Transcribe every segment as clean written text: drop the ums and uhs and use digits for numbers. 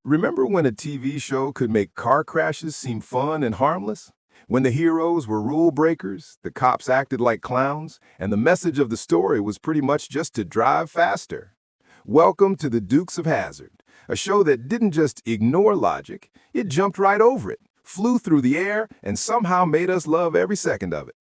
Remember when a TV show could make car crashes seem fun and harmless? When the heroes were rule breakers, the cops acted like clowns, and the message of the story was pretty much just to drive faster. Welcome to the Dukes of Hazzard, a show that didn't just ignore logic, it jumped right over it, flew through the air, and somehow made us love every second of it.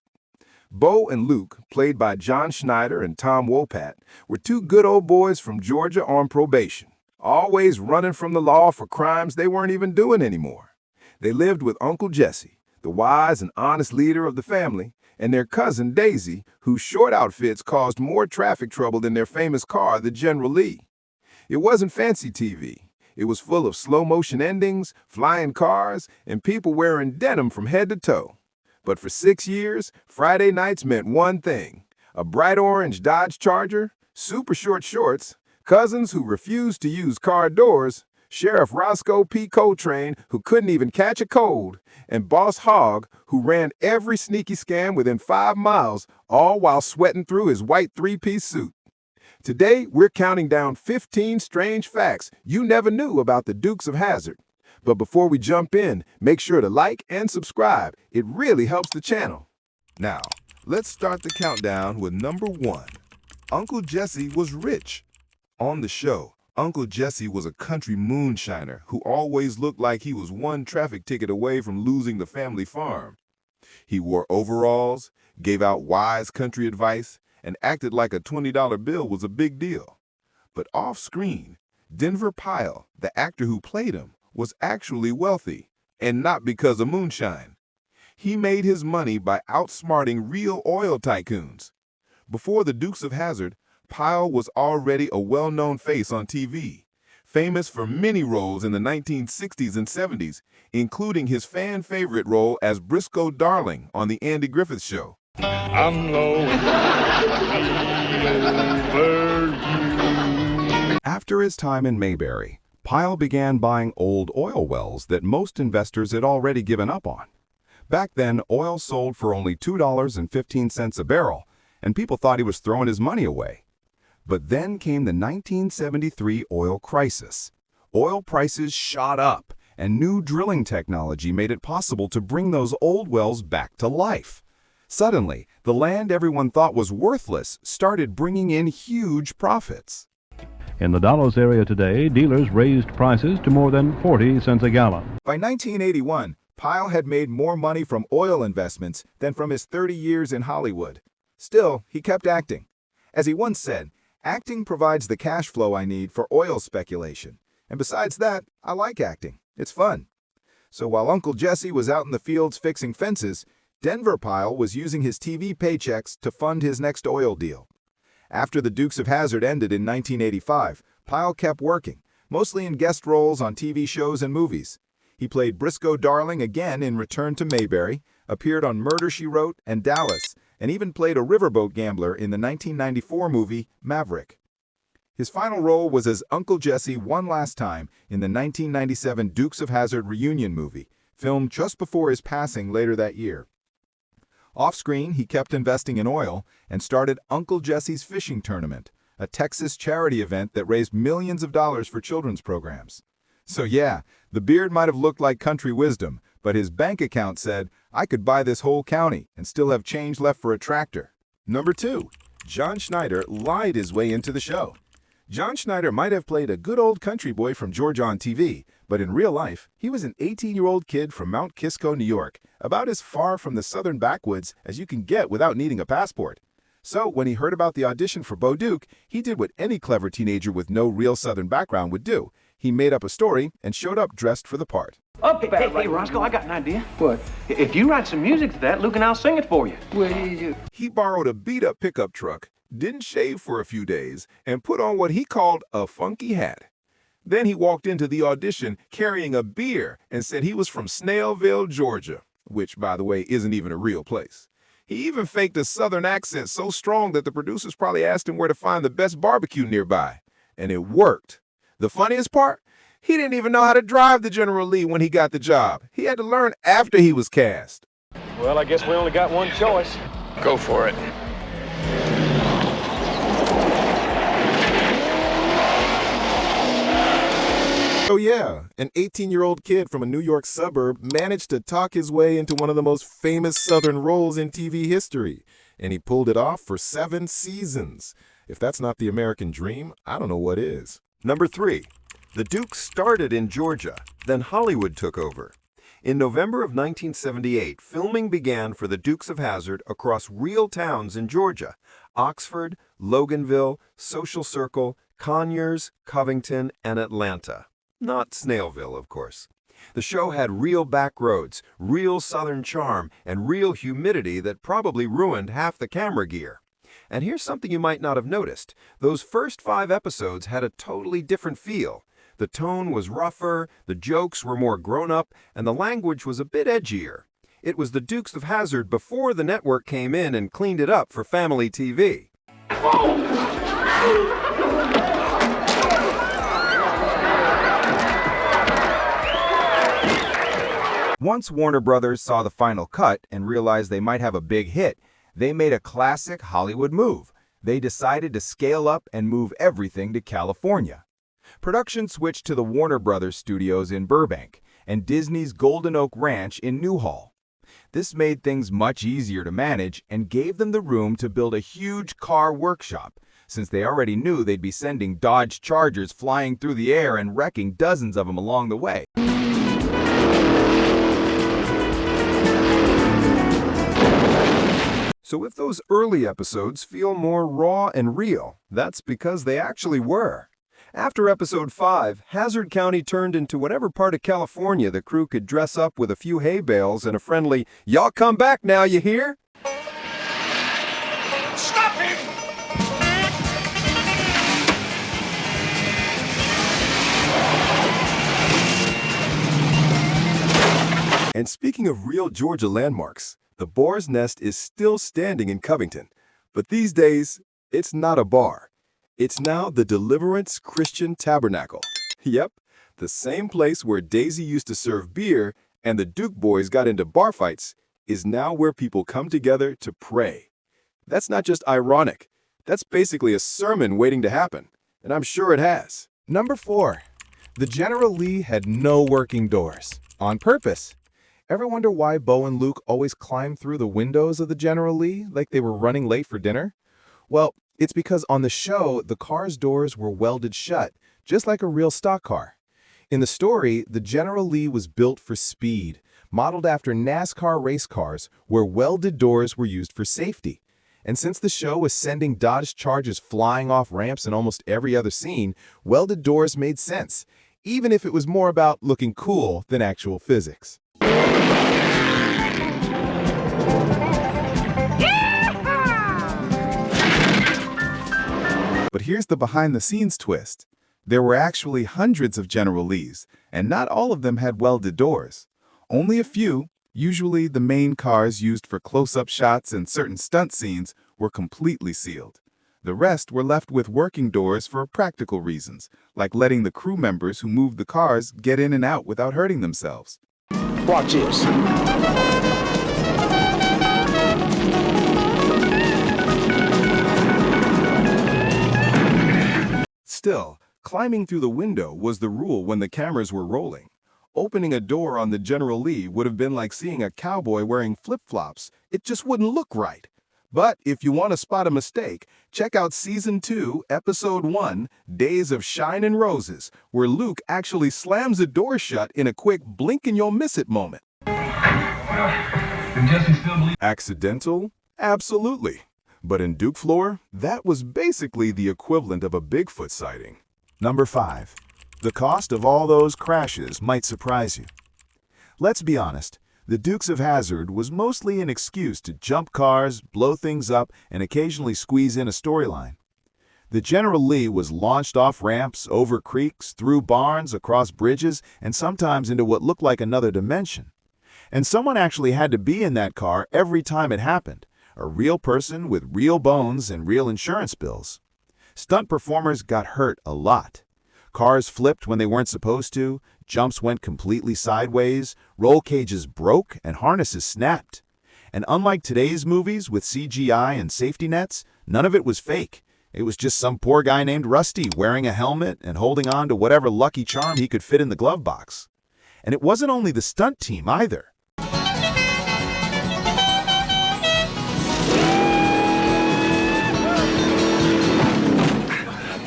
Bo and Luke, played by John Schneider and Tom Wopat, were two good old boys from Georgia on probation, always running from the law for crimes they weren't even doing anymore. They lived with Uncle Jesse, the wise and honest leader of the family, and their cousin Daisy, whose short outfits caused more traffic trouble than their famous car, the General Lee. It wasn't fancy TV. It was full of slow-motion endings, flying cars, and people wearing denim from head to toe. But for 6 years, Friday nights meant one thing: a bright orange Dodge Charger, super short shorts, cousins who refused to use car doors, Sheriff Roscoe P. Coltrane, who couldn't even catch a cold, and Boss Hogg, who ran every sneaky scam within 5 miles, all while sweating through his white three-piece suit. Today, we're counting down 15 strange facts you never knew about the Dukes of Hazzard. But before we jump in, make sure to like and subscribe. It really helps the channel. Now, let's start the countdown with number 1. Uncle Jesse was rich. On the show, Uncle Jesse was a country moonshiner who always looked like he was one traffic ticket away from losing the family farm. He wore overalls, gave out wise country advice, and acted like a $20 bill was a big deal. But off-screen, Denver Pyle, the actor who played him, was actually wealthy, and not because of moonshine. He made his money by outsmarting real oil tycoons. Before the Dukes of Hazzard, Pyle was already a well-known face on TV, famous for many roles in the 1960s and 70s, including his fan-favorite role as Briscoe Darling on The Andy Griffith Show. I'm going over you. After his time in Mayberry, Pyle began buying old oil wells that most investors had already given up on. Back then, oil sold for only $2.15 a barrel, and people thought he was throwing his money away. But then came the 1973 oil crisis. Oil prices shot up, and new drilling technology made it possible to bring those old wells back to life. Suddenly, the land everyone thought was worthless started bringing in huge profits. In the Dallas area today, dealers raised prices to more than 40 cents a gallon. By 1981, Pyle had made more money from oil investments than from his 30 years in Hollywood. Still, he kept acting. As he once said, "Acting provides the cash flow I need for oil speculation. And besides that, I like acting. It's fun." So while Uncle Jesse was out in the fields fixing fences, Denver Pyle was using his TV paychecks to fund his next oil deal. After the Dukes of Hazzard ended in 1985, Pyle kept working, mostly in guest roles on TV shows and movies. He played Briscoe Darling again in Return to Mayberry, appeared on Murder, She Wrote and Dallas, and even played a riverboat gambler in the 1994 movie Maverick. His final role was as Uncle Jesse one last time in the 1997 Dukes of Hazzard reunion movie, filmed just before his passing later that year. Off-screen, he kept investing in oil and started Uncle Jesse's Fishing Tournament, a Texas charity event that raised millions of dollars for children's programs. So yeah, the beard might have looked like country wisdom, but his bank account said, "I could buy this whole county and still have change left for a tractor." Number 2, John Schneider lied his way into the show. John Schneider might have played a good old country boy from Georgia on TV, but in real life, he was an 18-year-old kid from Mount Kisco, New York, about as far from the southern backwoods as you can get without needing a passport. So when he heard about the audition for Bo Duke, he did what any clever teenager with no real southern background would do. He made up a story and showed up dressed for the part. Hey, Roscoe, I got an idea. What? If you write some music to that, Luke and I'll sing it for you. Well, He borrowed a beat-up pickup truck, didn't shave for a few days, and put on what he called a funky hat. Then he walked into the audition carrying a beer and said he was from Snailville, Georgia, which, by the way, isn't even a real place. He even faked a southern accent so strong that the producers probably asked him where to find the best barbecue nearby. And it worked. The funniest part? He didn't even know how to drive the General Lee when he got the job. He had to learn after he was cast. Well, I guess we only got one choice. Go for it. Oh yeah, an 18-year-old kid from a New York suburb managed to talk his way into one of the most famous Southern roles in TV history, and he pulled it off for 7 seasons. If that's not the American dream, I don't know what is. Number 3. The Dukes started in Georgia, then Hollywood took over. In November of 1978, filming began for the Dukes of Hazzard across real towns in Georgia: Oxford, Loganville, Social Circle, Conyers, Covington, and Atlanta. Not Snailville, of course. The show had real back roads, real Southern charm, and real humidity that probably ruined half the camera gear. And here's something you might not have noticed. Those first 5 episodes had a totally different feel. The tone was rougher, the jokes were more grown-up, and the language was a bit edgier. It was the Dukes of Hazzard before the network came in and cleaned it up for family TV. Once Warner Brothers saw the final cut and realized they might have a big hit, they made a classic Hollywood move. They decided to scale up and move everything to California. Production switched to the Warner Brothers studios in Burbank and Disney's Golden Oak Ranch in Newhall. This made things much easier to manage and gave them the room to build a huge car workshop, since they already knew they'd be sending Dodge Chargers flying through the air and wrecking dozens of them along the way. So if those early episodes feel more raw and real, that's because they actually were. After episode 5, Hazzard County turned into whatever part of California the crew could dress up with a few hay bales and a friendly, "Y'all come back now, you hear?" Stop him! And speaking of real Georgia landmarks, the Boar's Nest is still standing in Covington. But these days, it's not a bar. It's now the Deliverance Christian Tabernacle. Yep, the same place where Daisy used to serve beer and the Duke boys got into bar fights is now where people come together to pray. That's not just ironic. That's basically a sermon waiting to happen, and I'm sure it has. Number 4. The General Lee had no working doors. On purpose. Ever wonder why Bo and Luke always climbed through the windows of the General Lee like they were running late for dinner? Well, it's because on the show, the car's doors were welded shut, just like a real stock car. In the story, the General Lee was built for speed, modeled after NASCAR race cars, where welded doors were used for safety. And since the show was sending Dodge Chargers flying off ramps in almost every other scene, welded doors made sense, even if it was more about looking cool than actual physics. But here's the behind-the-scenes twist. There were actually hundreds of General Lees, and not all of them had welded doors. Only a few, usually the main cars used for close-up shots and certain stunt scenes, were completely sealed. The rest were left with working doors for practical reasons, like letting the crew members who moved the cars get in and out without hurting themselves. Watch this. Still, climbing through the window was the rule when the cameras were rolling. Opening a door on the General Lee would have been like seeing a cowboy wearing flip-flops. It just wouldn't look right. But if you want to spot a mistake, check out Season 2, Episode 1, Days of Shine and Roses, where Luke actually slams a door shut in a quick blink-and-you'll-miss-it moment. Accidental? Absolutely. But in Duke Floor, that was basically the equivalent of a Bigfoot sighting. Number 5. The cost of all those crashes might surprise you. Let's be honest, the Dukes of Hazzard was mostly an excuse to jump cars, blow things up, and occasionally squeeze in a storyline. The General Lee was launched off ramps, over creeks, through barns, across bridges, and sometimes into what looked like another dimension. And someone actually had to be in that car every time it happened. A real person with real bones and real insurance bills. Stunt performers got hurt a lot. Cars flipped when they weren't supposed to, jumps went completely sideways, roll cages broke, and harnesses snapped. And unlike today's movies with CGI and safety nets, none of it was fake. It was just some poor guy named Rusty wearing a helmet and holding on to whatever lucky charm he could fit in the glove box. And it wasn't only the stunt team either.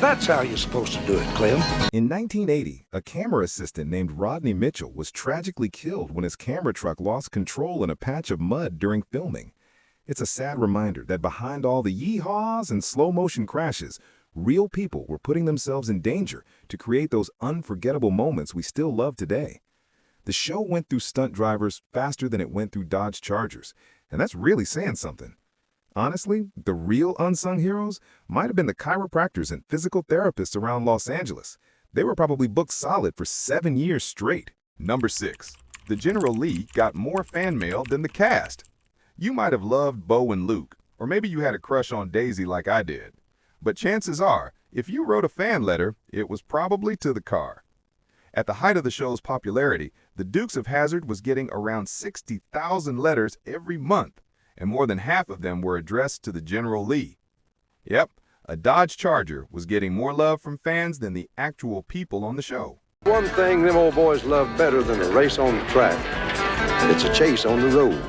That's how you're supposed to do it, Clem. In 1980, a camera assistant named Rodney Mitchell was tragically killed when his camera truck lost control in a patch of mud during filming. It's a sad reminder that behind all the yee-haws and slow-motion crashes, real people were putting themselves in danger to create those unforgettable moments we still love today. The show went through stunt drivers faster than it went through Dodge Chargers, and that's really saying something. Honestly, the real unsung heroes might have been the chiropractors and physical therapists around Los Angeles. They were probably booked solid for 7 years straight. Number 6. The General Lee got more fan mail than the cast. You might have loved Bo and Luke, or maybe you had a crush on Daisy like I did. But chances are, if you wrote a fan letter, it was probably to the car. At the height of the show's popularity, the Dukes of Hazzard was getting around 60,000 letters every month, and more than half of them were addressed to the General Lee. Yep, a Dodge Charger was getting more love from fans than the actual people on the show. One thing them old boys love better than a race on the track. It's a chase on the road.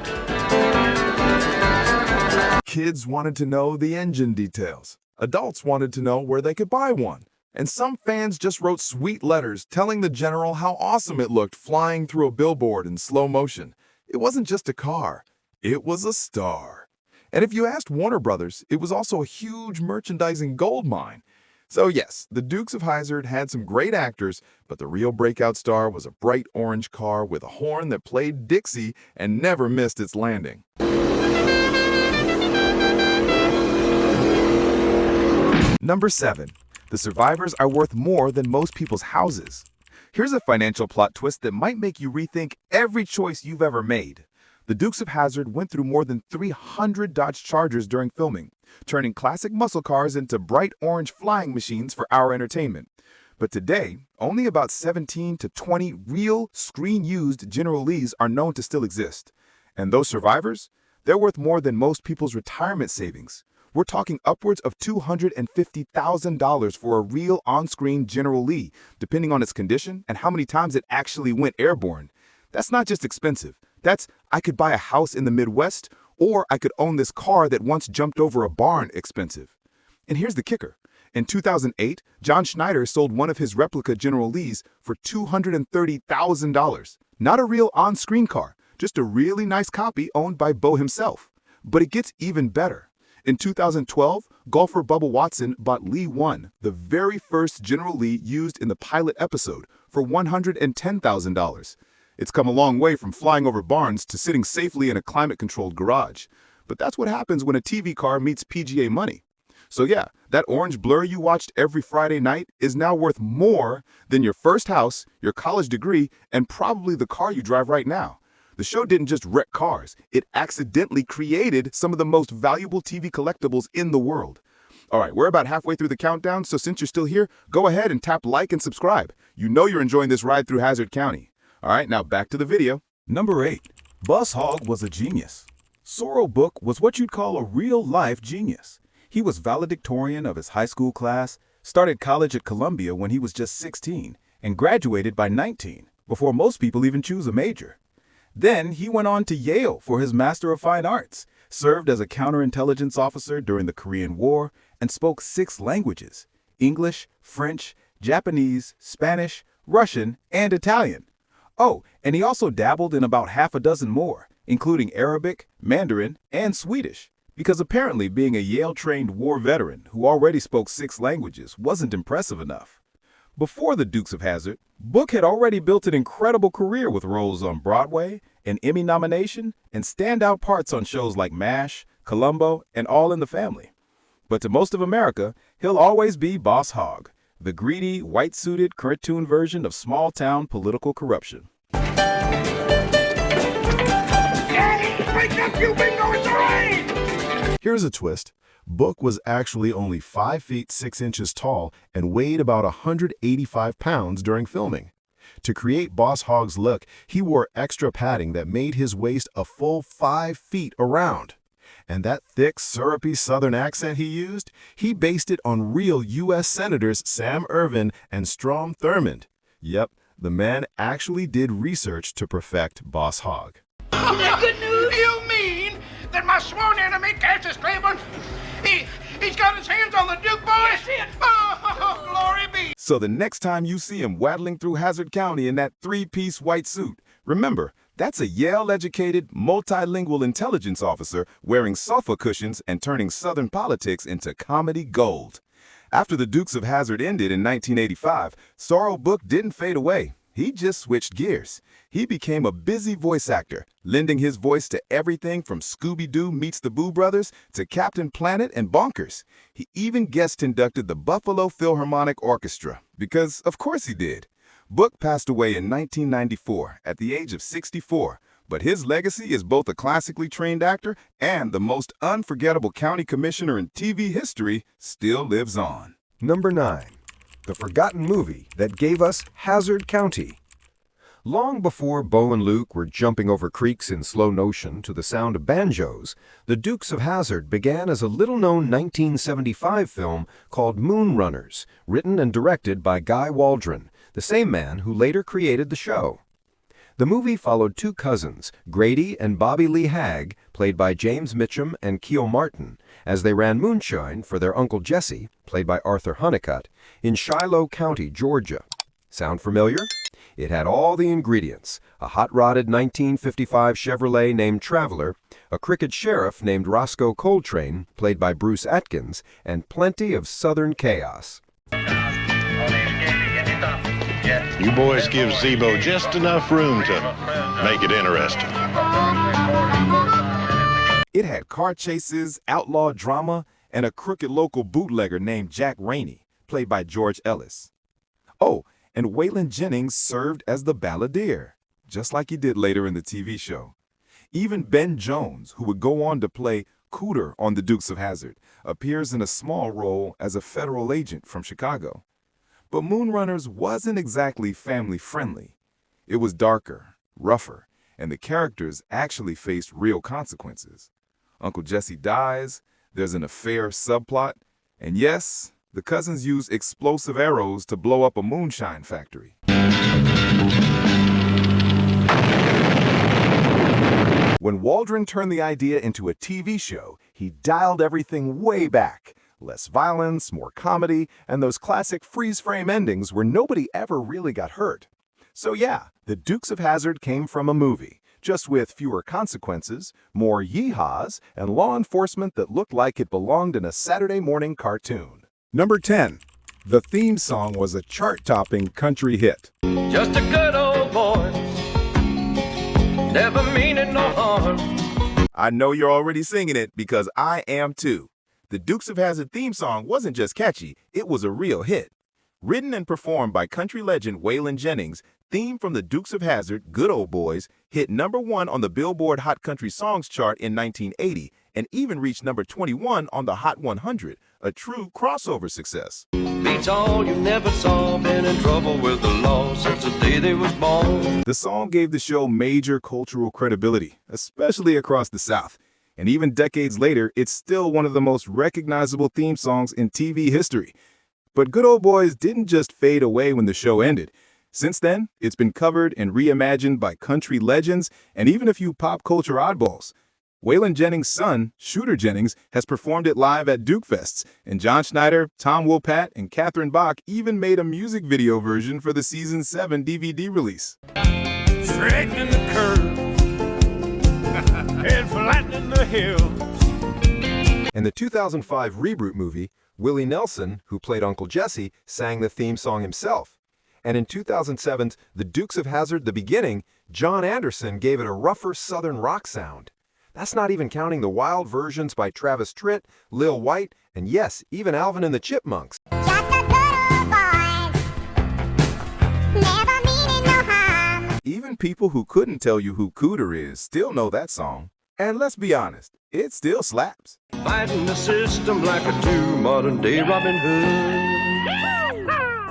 Kids wanted to know the engine details. Adults wanted to know where they could buy one. And some fans just wrote sweet letters telling the General how awesome it looked flying through a billboard in slow motion. It wasn't just a car. It was a star. And if you asked Warner Brothers, it was also a huge merchandising gold mine. So yes, the Dukes of Hazzard had some great actors, but the real breakout star was a bright orange car with a horn that played Dixie and never missed its landing. Number 7. The survivors are worth more than most people's houses. Here's a financial plot twist that might make you rethink every choice you've ever made. The Dukes of Hazzard went through more than 300 Dodge Chargers during filming, turning classic muscle cars into bright orange flying machines for our entertainment. But today, only about 17 to 20 real screen-used General Lees are known to still exist. And those survivors? They're worth more than most people's retirement savings. We're talking upwards of $250,000 for a real on-screen General Lee, depending on its condition and how many times it actually went airborne. That's not just expensive. That's, I could buy a house in the Midwest, or I could own this car that once jumped over a barn expensive. And here's the kicker. In 2008, John Schneider sold one of his replica General Lees for $230,000. Not a real on-screen car, just a really nice copy owned by Bo himself. But it gets even better. In 2012, golfer Bubba Watson bought Lee 1, the very first General Lee used in the pilot episode, for $110,000. It's come a long way from flying over barns to sitting safely in a climate-controlled garage. But that's what happens when a TV car meets PGA money. So yeah, that orange blur you watched every Friday night is now worth more than your first house, your college degree, and probably the car you drive right now. The show didn't just wreck cars, it accidentally created some of the most valuable TV collectibles in the world. All right, we're about halfway through the countdown, so since you're still here, go ahead and tap like and subscribe. You know you're enjoying this ride through Hazzard County. All right, now back to the video. Number 8. Buzz Hogg was a genius. Sorrel Book was what you'd call a real-life genius. He was valedictorian of his high school class, started college at Columbia when he was just 16, and graduated by 19, before most people even choose a major. Then he went on to Yale for his Master of Fine Arts, served as a counterintelligence officer during the Korean War, and spoke 6 languages: English, French, Japanese, Spanish, Russian, and Italian. Oh, and he also dabbled in about half a dozen more, including Arabic, Mandarin, and Swedish, because apparently being a Yale-trained war veteran who already spoke 6 languages wasn't impressive enough. Before the Dukes of Hazzard, Book had already built an incredible career with roles on Broadway, an Emmy nomination, and standout parts on shows like MASH, Columbo, and All in the Family. But to most of America, he'll always be Boss Hogg, the greedy, white-suited cartoon version of small-town political corruption. Here's a twist. Book was actually only 5 feet 6 inches tall and weighed about 185 pounds during filming. To create Boss Hogg's look, he wore extra padding that made his waist a full 5 feet around. And that thick, syrupy Southern accent he used, he based it on real U.S. Senators Sam Ervin and Strom Thurmond. Yep, the man actually did research to perfect Boss Hogg. Good news? You mean that my sworn enemy, Cassius Claiborne, he's got his hands on the Duke boys? Yes, oh, glory be. So the next time you see him waddling through Hazzard County in that three-piece white suit, remember, that's a Yale-educated, multilingual intelligence officer wearing sofa cushions and turning Southern politics into comedy gold. After the Dukes of Hazzard ended in 1985, Sorrel Book didn't fade away. He just switched gears. He became a busy voice actor, lending his voice to everything from Scooby-Doo Meets the Boo Brothers to Captain Planet and Bonkers. He even guest conducted the Buffalo Philharmonic Orchestra, because of course he did. Book passed away in 1994 at the age of 64, but his legacy as both a classically trained actor and the most unforgettable county commissioner in TV history still lives on. Number 9. The forgotten movie that gave us Hazzard County. Long before Bo and Luke were jumping over creeks in slow motion to the sound of banjos, the Dukes of Hazzard began as a little-known 1975 film called Moonrunners, written and directed by Guy Waldron, the same man who later created the show. The movie followed two cousins, Grady and Bobby Lee Hagg, played by James Mitchum and Keo Martin, as they ran moonshine for their Uncle Jesse, played by Arthur Honeycutt, in Shiloh County, Georgia. Sound familiar? It had all the ingredients: a hot-rodded 1955 Chevrolet named Traveler, a crooked sheriff named Roscoe Coltrane, played by Bruce Atkins, and plenty of Southern chaos. You boys give Zebo just enough room to make it interesting. It had car chases, outlaw drama, and a crooked local bootlegger named Jack Rainey, played by George Ellis. Oh, and Waylon Jennings served as the balladeer, just like he did later in the TV show. Even Ben Jones, who would go on to play Cooter on the Dukes of Hazzard, appears in a small role as a federal agent from Chicago. But Moonrunners wasn't exactly family-friendly. It was darker, rougher, and the characters actually faced real consequences. Uncle Jesse dies, there's an affair subplot, and yes, the cousins use explosive arrows to blow up a moonshine factory. When Waldron turned the idea into a TV show, he dialed everything way back. Less violence, more comedy, and those classic freeze-frame endings where nobody ever really got hurt. So yeah, the Dukes of Hazzard came from a movie, just with fewer consequences, more yeehaws, and law enforcement that looked like it belonged in a Saturday morning cartoon. Number 10. The theme song was a chart-topping country hit. Just a good old boy, never meaning no harm. I know you're already singing it because I am too. The Dukes of Hazzard theme song wasn't just catchy, it was a real hit. Written and performed by country legend Waylon Jennings, theme from the Dukes of Hazzard, Good Old Boys, hit #1 on the Billboard Hot Country Songs chart in 1980 and even reached number 21 on the Hot 100, a true crossover success. Beats all you never saw, been in trouble with the law since the day they was born. The song gave the show major cultural credibility, especially across the South. And even decades later, it's still one of the most recognizable theme songs in TV history. But Good Old Boys didn't just fade away when the show ended. Since then, it's been covered and reimagined by country legends and even a few pop culture oddballs. Waylon Jennings' son, Shooter Jennings, has performed it live at Duke Fests, and John Schneider, Tom Wopat, and Catherine Bach even made a music video version for the Season 7 DVD release. Straightening the curve and flattening the hills. In the 2005 reboot movie, Willie Nelson, who played Uncle Jesse, sang the theme song himself. And in 2007's The Dukes of Hazzard: The Beginning, John Anderson gave it a rougher Southern rock sound. That's not even counting the wild versions by Travis Tritt, Lil White, and yes, even Alvin and the Chipmunks. Just a good old boys, never meaning no harm. Even people who couldn't tell you who Cooter is still know that song. And let's be honest, it still slaps. Fighting the system like a true modern-day Robin Hood.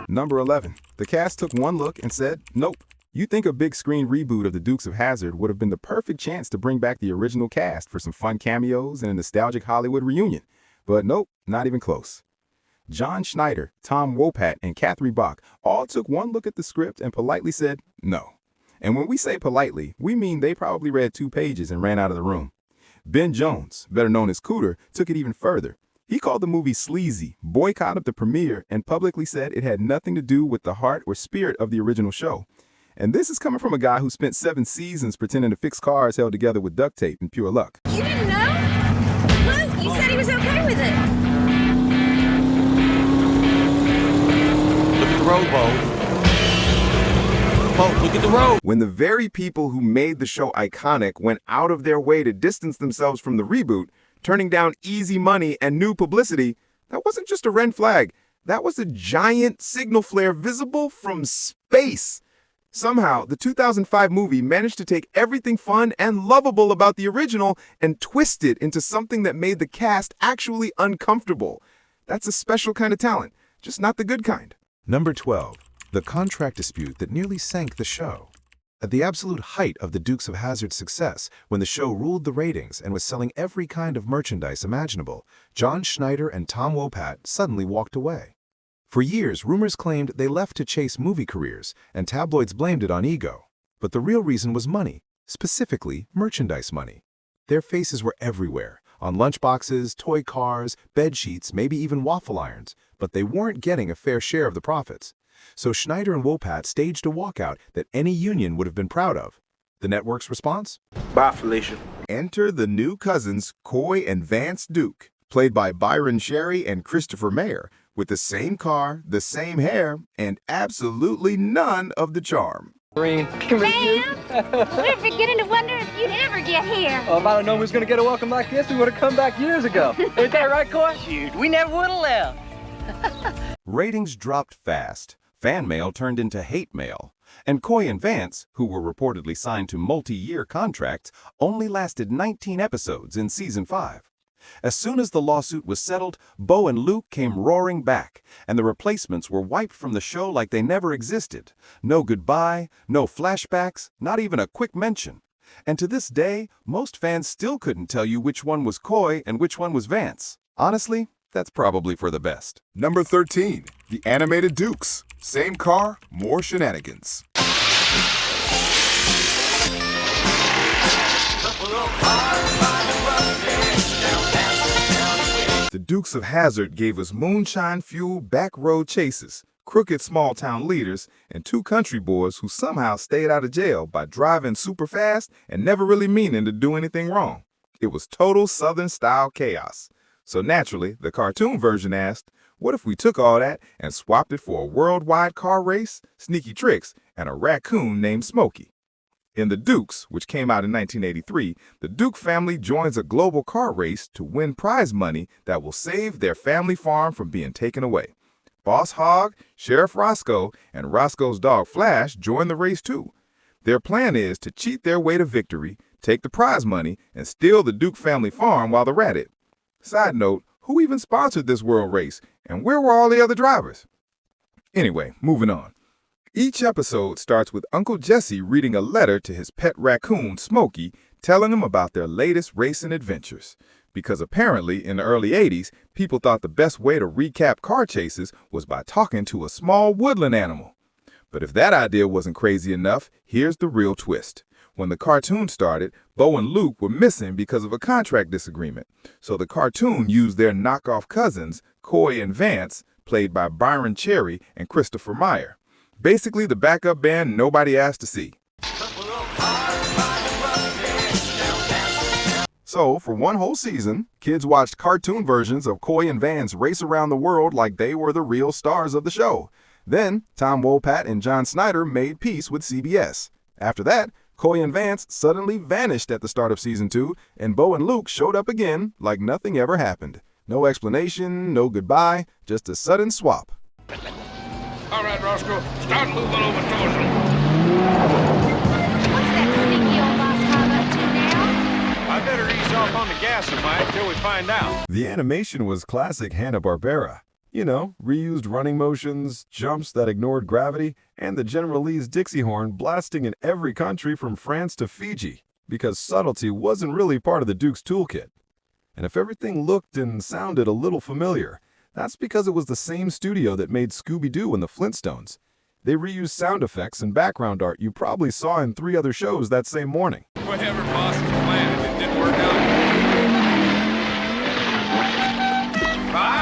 Number 11. The cast took one look and said, nope, You think a big screen reboot of the Dukes of Hazzard would have been the perfect chance to bring back the original cast for some fun cameos and a nostalgic Hollywood reunion. But nope, not even close. John Schneider, Tom Wopat, and Catherine Bach all took one look at the script and politely said no. And when we say politely, we mean they probably read 2 pages and ran out of the room. Ben Jones, better known as Cooter, took it even further. He called the movie sleazy, boycotted the premiere, and publicly said it had nothing to do with the heart or spirit of the original show. And this is coming from a guy who spent 7 seasons pretending to fix cars held together with duct tape and pure luck. You didn't know? Luke, you said he was okay with it. Look at the road, Bo. Bo, look at the road. When the very people who made the show iconic went out of their way to distance themselves from the reboot, turning down easy money and new publicity, that wasn't just a red flag. That was a giant signal flare visible from space. Somehow, the 2005 movie managed to take everything fun and lovable about the original and twist it into something that made the cast actually uncomfortable. That's a special kind of talent, just not the good kind. Number 12. The contract dispute that nearly sank the show. At the absolute height of the Dukes of Hazzard's success, when the show ruled the ratings and was selling every kind of merchandise imaginable, John Schneider and Tom Wopat suddenly walked away. For years, rumors claimed they left to chase movie careers, and tabloids blamed it on ego. But the real reason was money, specifically merchandise money. Their faces were everywhere, on lunchboxes, toy cars, bed sheets, maybe even waffle irons, but they weren't getting a fair share of the profits. So Schneider and Wopat staged a walkout that any union would have been proud of. The network's response? Bye, Felicia. Enter the new cousins, Coy and Vance Duke, played by Byron Cherry and Christopher Mayer, with the same car, the same hair, and absolutely none of the charm. Sam, we're beginning to wonder if you'd ever get here. If I'd have known we was going to get a welcome like this, we would have come back years ago. Ain't that right, Coy? Shoot, we never would have left. Ratings dropped fast. Fan mail turned into hate mail. And Coy and Vance, who were reportedly signed to multi-year contracts, only lasted 19 episodes in season 5. As soon as the lawsuit was settled, Bo and Luke came roaring back, and the replacements were wiped from the show like they never existed. No goodbye, no flashbacks, not even a quick mention. And to this day, most fans still couldn't tell you which one was Coy and which one was Vance. Honestly, that's probably for the best. Number 13, the animated Dukes. Same car, more shenanigans. The Dukes of Hazzard gave us moonshine-fueled back road chases, crooked small-town leaders, and 2 country boys who somehow stayed out of jail by driving super fast and never really meaning to do anything wrong. It was total Southern-style chaos. So naturally, the cartoon version asked, what if we took all that and swapped it for a worldwide car race, sneaky tricks, and a raccoon named Smokey? In The Dukes, which came out in 1983, the Duke family joins a global car race to win prize money that will save their family farm from being taken away. Boss Hogg, Sheriff Roscoe, and Roscoe's dog Flash join the race too. Their plan is to cheat their way to victory, take the prize money, and steal the Duke family farm while they're at it. Side note, who even sponsored this world race, and where were all the other drivers? Anyway, moving on. Each episode starts with Uncle Jesse reading a letter to his pet raccoon, Smokey, telling him about their latest racing adventures. Because apparently, in the early 80s, people thought the best way to recap car chases was by talking to a small woodland animal. But if that idea wasn't crazy enough, here's the real twist. When the cartoon started, Bo and Luke were missing because of a contract disagreement. So the cartoon used their knockoff cousins, Coy and Vance, played by Byron Cherry and Christopher Mayer. Basically the backup band nobody asked to see. So, for one whole season, kids watched cartoon versions of Coy and Vance race around the world like they were the real stars of the show. Then, Tom Wopat and John Schneider made peace with CBS. After that, Coy and Vance suddenly vanished at the start of season 2, and Bo and Luke showed up again like nothing ever happened. No explanation, no goodbye, just a sudden swap. All right, Roscoe, start moving over towards them. What's that sneaky old boss Hogg up to now? I better ease off on the gas a mite till we find out. The animation was classic Hanna-Barbera. You know, reused running motions, jumps that ignored gravity, and the General Lee's Dixie horn blasting in every country from France to Fiji, because subtlety wasn't really part of the Duke's toolkit. And if everything looked and sounded a little familiar, that's because it was the same studio that made Scooby-Doo and the Flintstones. They reused sound effects and background art you probably saw in 3 other shows that same morning. Whatever boss was planned, if it didn't work out. Bye!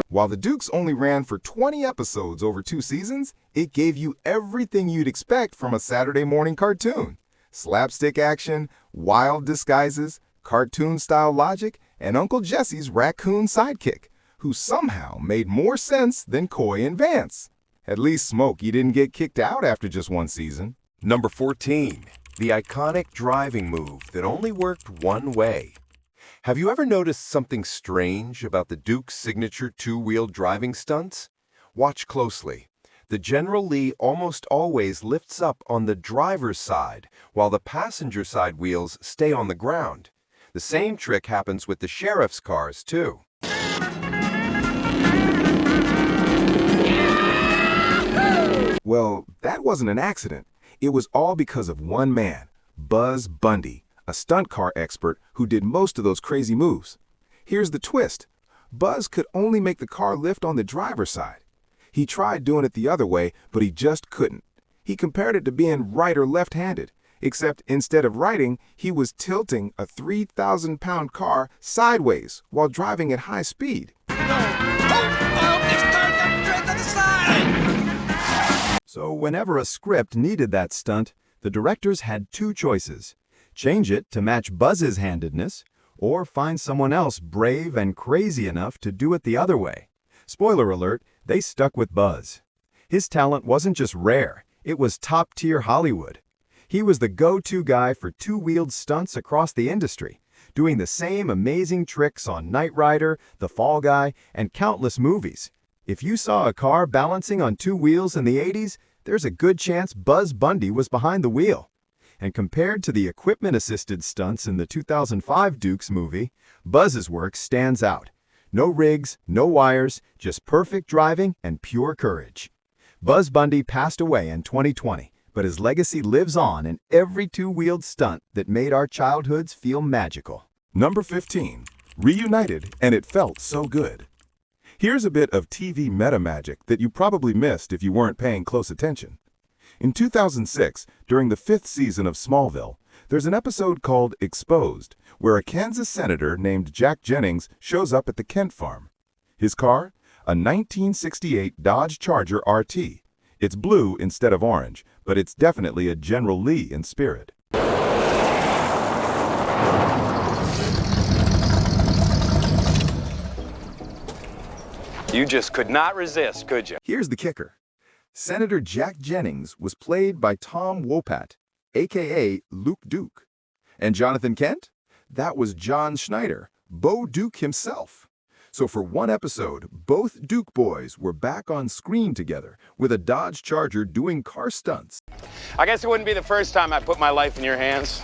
While the Dukes only ran for 20 episodes over 2 seasons, it gave you everything you'd expect from a Saturday morning cartoon. Slapstick action, wild disguises, cartoon-style logic, and Uncle Jesse's raccoon sidekick, who somehow made more sense than Coy and Vance. At least Smokey didn't get kicked out after just 1 season. Number 14. The iconic driving move that only worked one way. Have you ever noticed something strange about the Duke's signature 2-wheel driving stunts? Watch closely. The General Lee almost always lifts up on the driver's side, while the passenger side wheels stay on the ground. The same trick happens with the sheriff's cars, too. Well, that wasn't an accident. It was all because of one man, Buzz Bundy, a stunt car expert who did most of those crazy moves. Here's the twist. Buzz could only make the car lift on the driver's side. He tried doing it the other way, but he just couldn't. He compared it to being right or left-handed, except instead of riding, he was tilting a 3,000-pound car sideways while driving at high speed. So whenever a script needed that stunt, the directors had 2 choices. Change it to match Buzz's handedness, or find someone else brave and crazy enough to do it the other way. Spoiler alert, they stuck with Buzz. His talent wasn't just rare, it was top-tier Hollywood. He was the go-to guy for 2-wheeled stunts across the industry, doing the same amazing tricks on Knight Rider, The Fall Guy, and countless movies. If you saw a car balancing on 2 wheels in the 80s, there's a good chance Buzz Bundy was behind the wheel. And compared to the equipment-assisted stunts in the 2005 Dukes movie, Buzz's work stands out. No rigs, no wires, just perfect driving and pure courage. Buzz Bundy passed away in 2020, but his legacy lives on in every 2-wheeled stunt that made our childhoods feel magical. Number 15. Reunited, and it felt so good. Here's a bit of TV meta magic that you probably missed if you weren't paying close attention. In 2006, during the 5th season of Smallville, there's an episode called Exposed, where a Kansas senator named Jack Jennings shows up at the Kent farm. His car? A 1968 Dodge Charger RT. It's blue instead of orange, but it's definitely a General Lee in spirit. You just could not resist, could you? Here's the kicker. Senator Jack Jennings was played by Tom Wopat, a.k.a. Luke Duke. And Jonathan Kent? That was John Schneider, Bo Duke himself. So for 1 episode, both Duke boys were back on screen together with a Dodge Charger doing car stunts. I guess it wouldn't be the first time I put my life in your hands.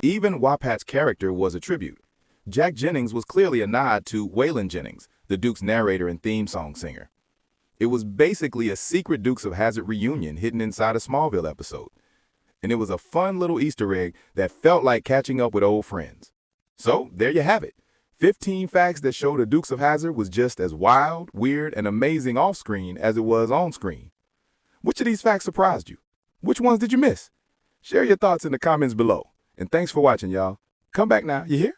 Even Wapat's character was a tribute. Jack Jennings was clearly a nod to Waylon Jennings, the Duke's narrator and theme song singer. It was basically a secret Dukes of Hazzard reunion hidden inside a Smallville episode. And it was a fun little Easter egg that felt like catching up with old friends. So, there you have it. 15 facts that show the Dukes of Hazzard was just as wild, weird, and amazing off-screen as it was on-screen. Which of these facts surprised you? Which ones did you miss? Share your thoughts in the comments below. And thanks for watching, y'all. Come back now, you hear?